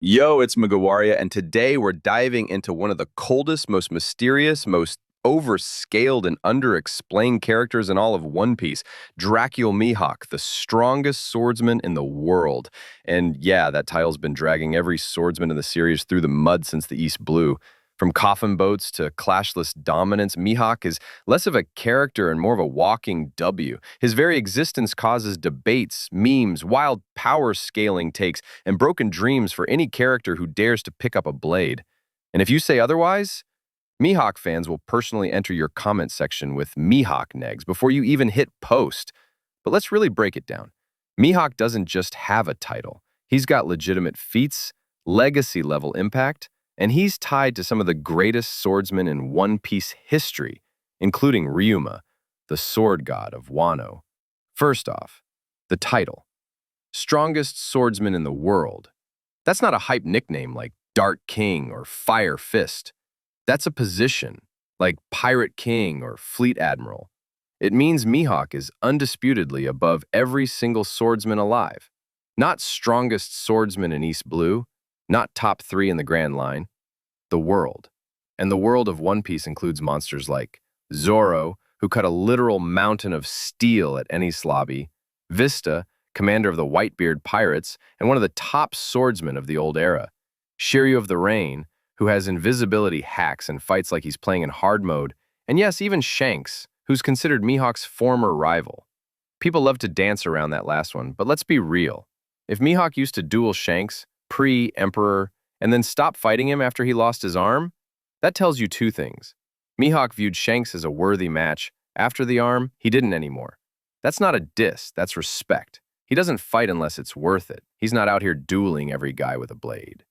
Yo, it's Magawaria, and today we're diving into one of the coldest, most mysterious, most overscaled and underexplained characters in all of One Piece, Dracule Mihawk, the strongest swordsman in the world. And yeah, that title's been dragging every swordsman in the series through the mud since the East Blue. From coffin boats to clashless dominance, Mihawk is less of a character and more of a walking W. His very existence causes debates, memes, wild power scaling takes, and broken dreams for any character who dares to pick up a blade. And if you say otherwise, Mihawk fans will personally enter your comment section with Mihawk negs before you even hit post. But let's really break it down. Mihawk doesn't just have a title. He's got legitimate feats, legacy level impact, and he's tied to some of the greatest swordsmen in One Piece history, including Ryuma, the sword god of Wano. First off, the title. Strongest swordsman in the world. That's not a hype nickname like Dart King or Fire Fist. That's a position, like Pirate King or Fleet Admiral. It means Mihawk is undisputedly above every single swordsman alive. Not strongest swordsman in East Blue, not top 3 in the Grand Line. The world. And the world of One Piece includes monsters like Zoro, who cut a literal mountain of steel at Enies Lobby, Vista, commander of the Whitebeard Pirates, and one of the top swordsmen of the old era, Shiryu of the Rain, who has invisibility hacks and fights like he's playing in hard mode, and yes, even Shanks, who's considered Mihawk's former rival. People love to dance around that last one, but let's be real. If Mihawk used to duel Shanks, pre-Emperor, and then stop fighting him after he lost his arm, that tells you two things. Mihawk viewed Shanks as a worthy match. After the arm, he didn't anymore. That's not a diss, that's respect. He doesn't fight unless it's worth it. He's not out here dueling every guy with a blade.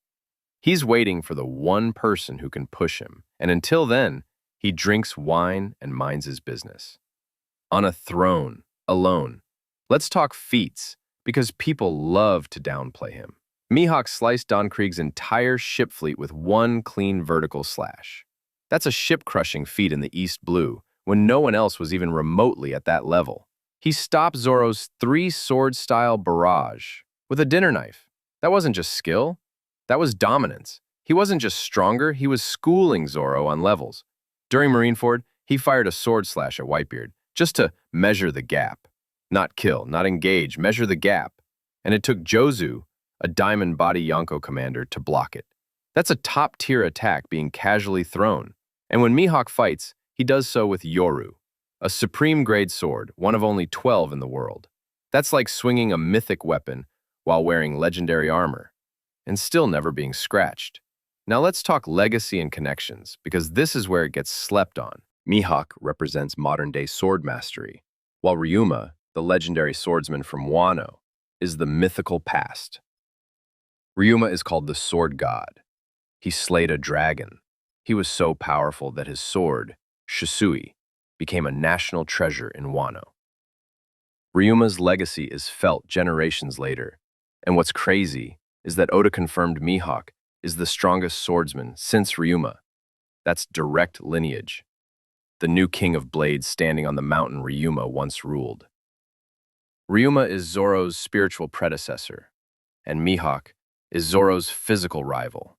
He's waiting for the one person who can push him, and until then, he drinks wine and minds his business. On a throne, alone. Let's talk feats, because people love to downplay him. Mihawk sliced Don Krieg's entire ship fleet with one clean vertical slash. That's a ship-crushing feat in the East Blue, when no one else was even remotely at that level. He stopped Zoro's 3-sword-style barrage with a dinner knife. That wasn't just skill, that was dominance. He wasn't just stronger, he was schooling Zoro on levels. During Marineford, he fired a sword slash at Whitebeard, just to measure the gap. Not kill, not engage, measure the gap. And it took Jozu, a diamond body Yonko commander, to block it. That's a top-tier attack being casually thrown. And when Mihawk fights, he does so with Yoru, a supreme-grade sword, one of only 12 in the world. That's like swinging a mythic weapon while wearing legendary armor, and still never being scratched. Now let's talk legacy and connections, because this is where it gets slept on. Mihawk represents modern-day sword mastery, while Ryuma, the legendary swordsman from Wano, is the mythical past. Ryuma is called the Sword God. He slayed a dragon. He was so powerful that his sword, Shisui, became a national treasure in Wano. Ryuma's legacy is felt generations later, and what's crazy is that Oda confirmed Mihawk is the strongest swordsman since Ryuma. That's direct lineage. The new king of blades standing on the mountain Ryuma once ruled. Ryuma is Zoro's spiritual predecessor, and Mihawk is Zoro's physical rival.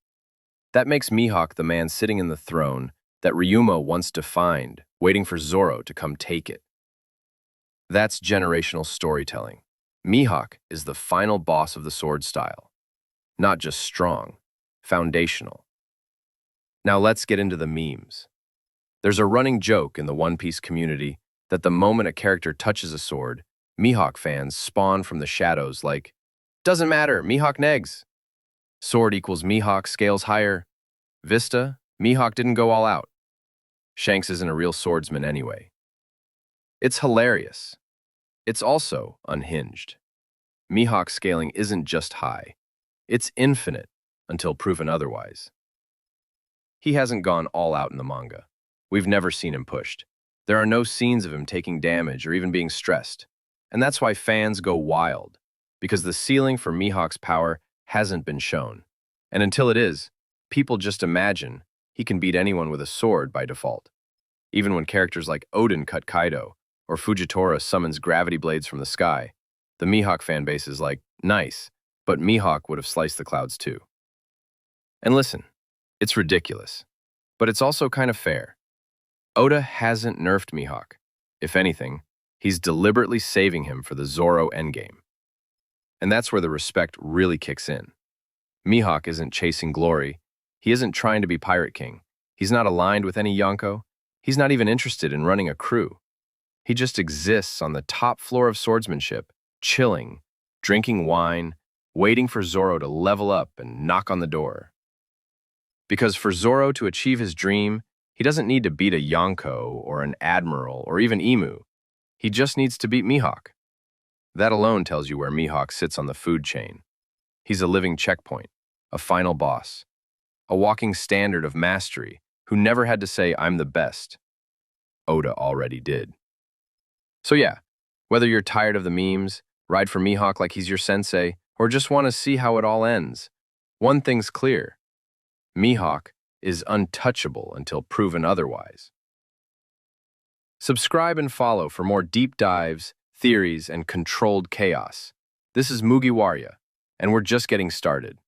That makes Mihawk the man sitting in the throne that Ryuma once defined, waiting for Zoro to come take it. That's generational storytelling. Mihawk is the final boss of the sword style. Not just strong, foundational. Now let's get into the memes. There's a running joke in the One Piece community that the moment a character touches a sword, Mihawk fans spawn from the shadows like, "Doesn't matter, Mihawk negs." Sword equals Mihawk scales higher. Vista, Mihawk didn't go all out. Shanks isn't a real swordsman anyway. It's hilarious. It's also unhinged. Mihawk scaling isn't just high. It's infinite until proven otherwise. He hasn't gone all out in the manga. We've never seen him pushed. There are no scenes of him taking damage or even being stressed. And that's why fans go wild, because the ceiling for Mihawk's power hasn't been shown. And until it is, people just imagine he can beat anyone with a sword by default. Even when characters like Odin cut Kaido, or Fujitora summons gravity blades from the sky, the Mihawk fanbase is like, nice, but Mihawk would have sliced the clouds too. And listen, it's ridiculous, but it's also kind of fair. Oda hasn't nerfed Mihawk. If anything, he's deliberately saving him for the Zoro endgame. And that's where the respect really kicks in. Mihawk isn't chasing glory. He isn't trying to be Pirate King. He's not aligned with any Yonko. He's not even interested in running a crew. He just exists on the top floor of swordsmanship, chilling, drinking wine, waiting for Zoro to level up and knock on the door. Because for Zoro to achieve his dream, he doesn't need to beat a Yonko or an Admiral or even Emu. He just needs to beat Mihawk. That alone tells you where Mihawk sits on the food chain. He's a living checkpoint, a final boss, a walking standard of mastery who never had to say, "I'm the best." Oda already did. So yeah, whether you're tired of the memes, ride for Mihawk like he's your sensei, or just want to see how it all ends, one thing's clear. Mihawk is untouchable until proven otherwise. Subscribe and follow for more deep dives, theories, and controlled chaos. This is Mugiwaria, and we're just getting started.